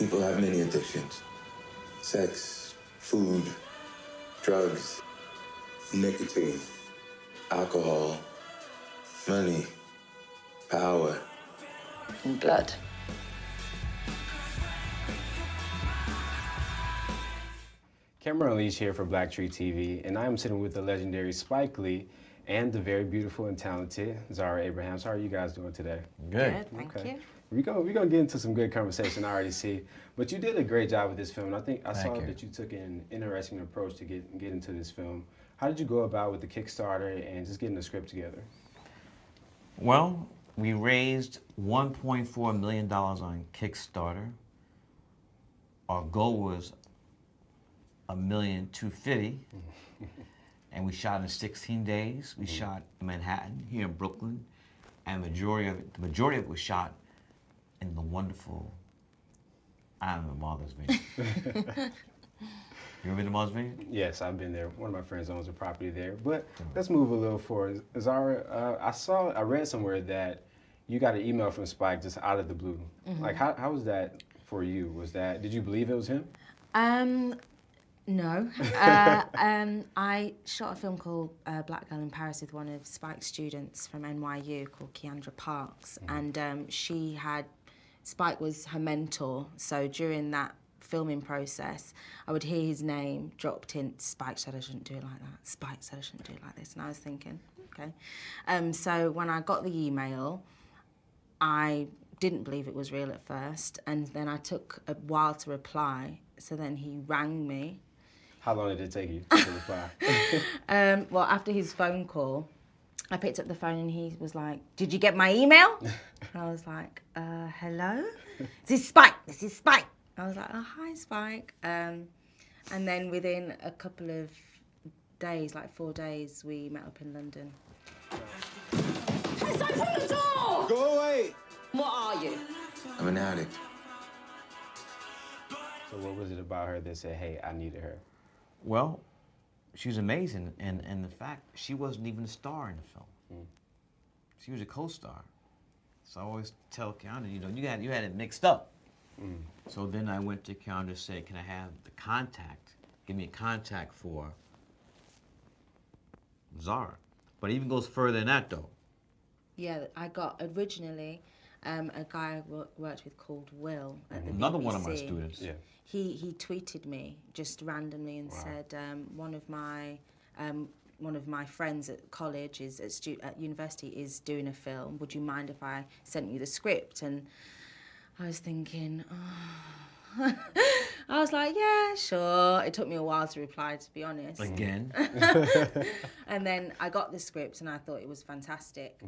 People have many addictions. Sex, food, drugs, nicotine, alcohol, money, power. And blood. Kamaron Leach here for BlackTree TV, and I am sitting with the legendary Spike Lee and the very beautiful and talented Zaraah Abrahams. How are you guys doing today? Good. Thank you. We're gonna get into some good conversation, I already see. But you did a great job with this film. I think I saw that you took an interesting approach to get into this film. How did you go about with the Kickstarter and just getting the script together? Well, we raised $1.4 million on Kickstarter. Our goal was $1,250,000, and we shot in 16 days. We shot in Manhattan, here in Brooklyn, and the majority of it was shot in the wonderful, I don't know, Martha's Vineyard. You ever been to Martha's Vineyard? Yes, I've been there. One of my friends owns a property there. But let's move a little forward. Zaraah, I read somewhere that you got an email from Spike just out of the blue. Like, how was that for you? Did you believe it was him? No. I shot a film called Black Girl in Paris with one of Spike's students from NYU called Keandra Parks. And Spike was her mentor. So during that filming process, I would hear his name dropped in. Spike said I shouldn't do it like that. Spike said I shouldn't do it like this. And I was thinking, okay. So when I got the email, I didn't believe it was real at first. And then I took a while to reply. So then he rang me. How long did it take you to reply? Well, after his phone call, I picked up the phone and he was like, "Did you get my email?" And I was like, hello? This is Spike. I was like, "Oh, hi, Spike." And then within a couple of days, like 4 days, we met up in London. Hess, open the door! Go away! What are you? I'm an addict. So what was it about her that said, hey, I needed her? Well, she was amazing, and the fact she wasn't even a star in the film. She was a co-star. So I always tell Keandra, you had it mixed up. So then I went to Keandra and said, can I have the contact? Give me a contact for Zaraah. But it even goes further than that, though. Yeah, I got originally a guy I worked with called Will at the Another BBC. one of my students. Yeah. He tweeted me just randomly and said one of my friends at college at university is doing a film. Would you mind if I sent you the script? And I was thinking, oh. I was like, yeah, sure. It took me a while to reply, to be honest. Again. And then I got the script and I thought it was fantastic.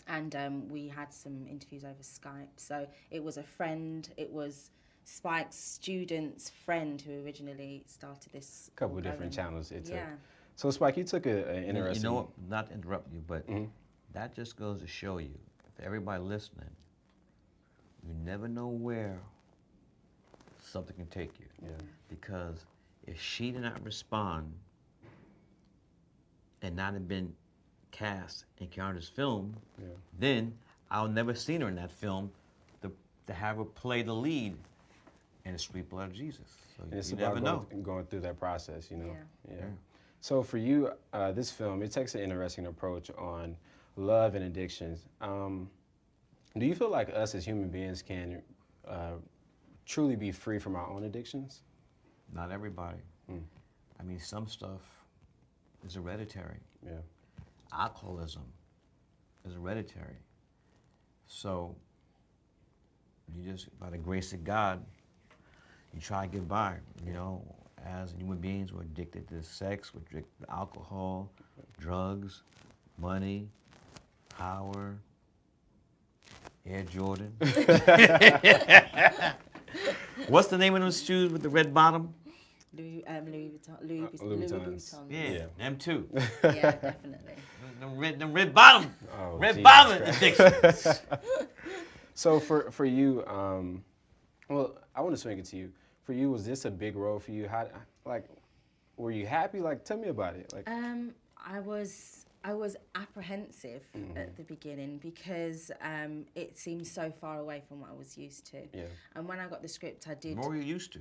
And we had some interviews over Skype. So it was a friend. It was Spike's student's friend who originally started this. A couple of different channels it took. Yeah. So Spike, you took an interesting... You know what, not to interrupt you, but that just goes to show you, for everybody listening, you never know where something can take you. Yeah. Because if she did not respond and not have been cast in Keandra's film, then I'll never seen her in that film to have her play the lead in The Sweet Blood of Jesus. So And it's you about never know. going through that process, you know? Yeah. So for you, this film, it takes an interesting approach on love and addictions. Do you feel like us as human beings can truly be free from our own addictions? Not everybody. I mean, some stuff is hereditary. Yeah. Alcoholism is hereditary. So you just, by the grace of God, you try to get by. As human beings, we're addicted to sex, we're addicted to alcohol, drugs, money, power, Air Jordan. What's the name of those shoes with the red bottom? Louis Vuitton. Louis Vuittons. Vuitton. Yeah, them too. Yeah, definitely. Them red bottom. Oh, red Jesus bottom Christ. addictions. So for you, well, I want to swing it to you. For you, was this a big role for you? Were you happy? Like, tell me about it. Like, I was I was apprehensive at the beginning because it seemed so far away from what I was used to. Yeah. And when I got the script, I did. More you used to.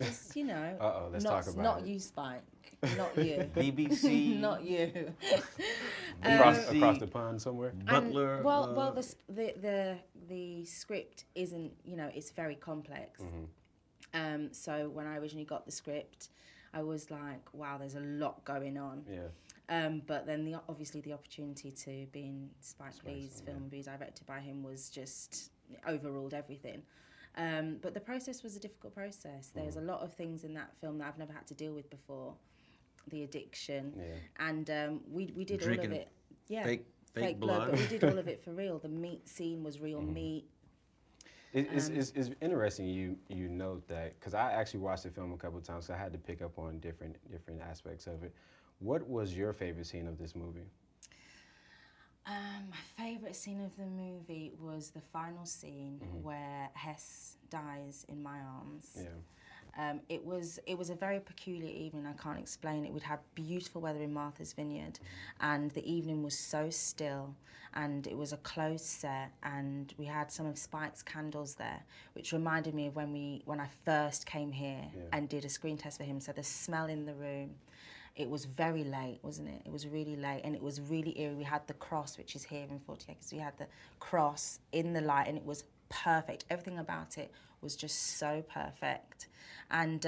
Just, you know. Let's not, talk about not it. you, Spike. Not you. BBC. Not you. Across the pond somewhere. Butler. Well, the script isn't. You know, it's very complex. So when I originally got the script, I was like, wow, there's a lot going on. Yeah. But then obviously the opportunity to be in Spike Lee's film and be directed by him was just overruled everything. But the process was a difficult process. There's a lot of things in that film that I've never had to deal with before. The addiction. Yeah. And we did Drinking all of it. Yeah. fake blood. blood. But we did all of it for real. The meat scene was real meat. It's interesting you note that, because I actually watched the film a couple of times, so I had to pick up on different aspects of it. What was your favorite scene of this movie? My favourite scene of the movie was the final scene where Hess dies in my arms. Yeah. It was a very peculiar evening. I can't explain it. We'd had beautiful weather in Martha's Vineyard, and the evening was so still, and it was a closed set, and we had some of Spike's candles there, which reminded me of when I first came here and did a screen test for him. So the smell in the room. It was very late, wasn't it? It was really late, and it was really eerie. We had the cross, which is here in 40 Acres. We had the cross in the light, and it was perfect. Everything about it was just so perfect. And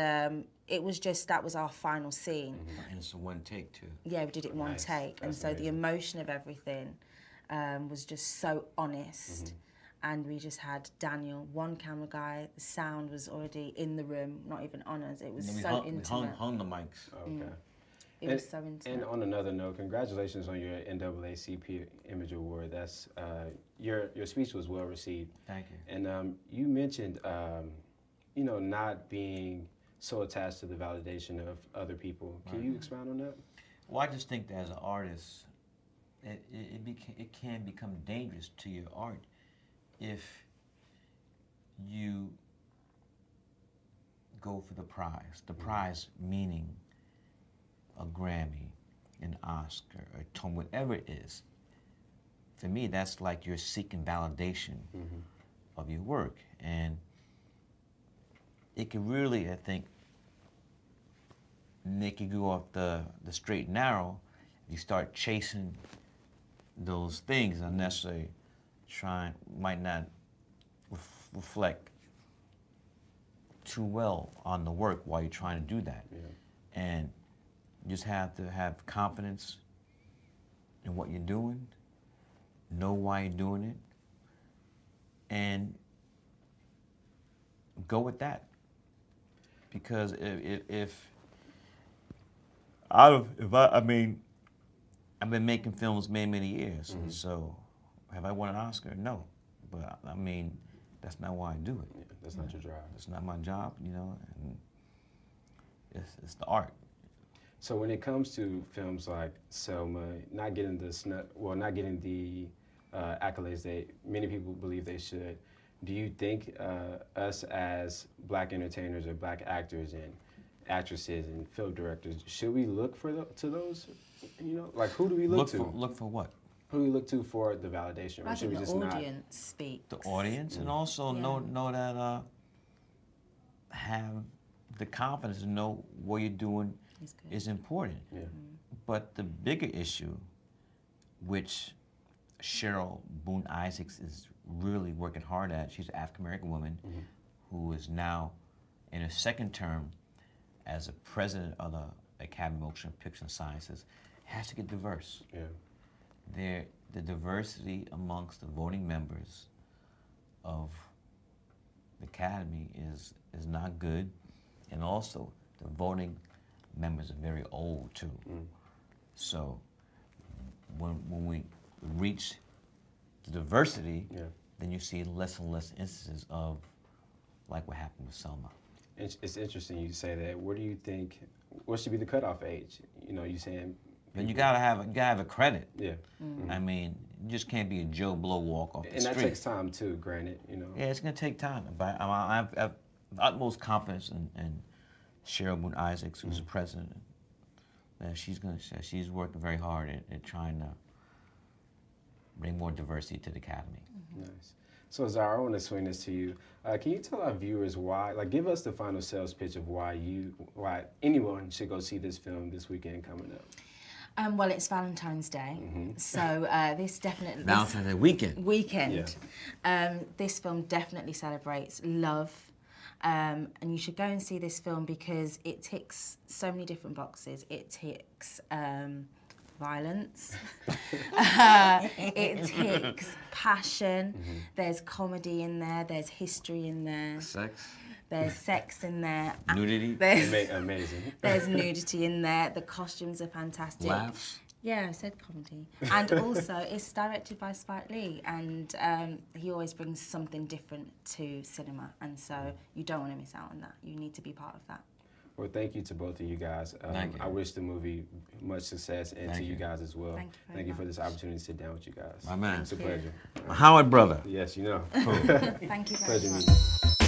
it was just, that was our final scene. And it's a one take, too. Yeah, we did it in one take. That's and so amazing. the emotion of everything was just so honest. And we just had Daniel, one camera guy. The sound was already in the room, not even on us. It was so intimate. We hung the mics. Okay. It was so intimate. And on another note, congratulations on your NAACP Image Award. That's your speech was well received. Thank you. And you mentioned, not being so attached to the validation of other people. Can you expound on that? Well, I just think that as an artist, it can become dangerous to your art if you go for the prize. The prize meaning a Grammy, an Oscar, a Tony, whatever it is. For me, that's like you're seeking validation of your work. And it can really, I think, make you go off the straight and narrow. You start chasing those things unnecessarily, might not reflect too well on the work while you're trying to do that. Yeah. And you just have to have confidence in what you're doing, know why you're doing it, and go with that. Because I've been making films many years, and so have I won an Oscar? No, but I mean, that's not why I do it. Yeah, that's not your drive. It's not my job, and it's the art. So when it comes to films like Selma, not getting the accolades that many people believe they should, do you think us as black entertainers or black actors and actresses and film directors, should we look to those? Like who do we look to? Look for what? Who do we look to for the validation? I Or should think we the just audience speaks. The audience, and also know that have the confidence to know what you're doing is important. Yeah. But the bigger issue, which Cheryl Boone Isaacs is really working hard at, she's an African-American woman who is now in her second term as a president of the Academy of Motion Picture Sciences, has to get diverse. Yeah. The diversity amongst the voting members of the Academy is not good, and also the voting members are very old too. So when we reach the diversity, then you see less and less instances of like what happened with Selma. It's interesting you say that. What do you think? What should be the cutoff age? You saying? Then you gotta have a credit. Yeah. I mean, you just can't be a Joe Blow walk off the And street. that takes time too. Granted, Yeah, it's gonna take time, but I have the utmost confidence in Cheryl Boone Isaacs, who's the president that she's working very hard at trying to bring more diversity to the Academy. Nice. So Zaraah, I want to swing this to you. Can you tell our viewers why, like give us the final sales pitch of why anyone should go see this film this weekend coming up? Well, it's Valentine's Day, so this definitely... Valentine's Day weekend. Yeah. This film definitely celebrates love, and you should go and see this film because it ticks so many different boxes. It ticks violence, it ticks passion, there's comedy in there, there's history in there. Sex. There's sex in there. Nudity. Amazing. There's nudity in there. The costumes are fantastic. Laughs. Yeah, I said comedy. And also, it's directed by Spike Lee, and he always brings something different to cinema, and so you don't want to miss out on that. You need to be part of that. Well, thank you to both of you guys. Thank you. I wish the movie much success, and to you guys as well. Thank you very Thank you for much. this opportunity to sit down with you guys. My man. It's a pleasure. My Howard brother. Yes, you know. Thank you very Pleasure much. meeting you.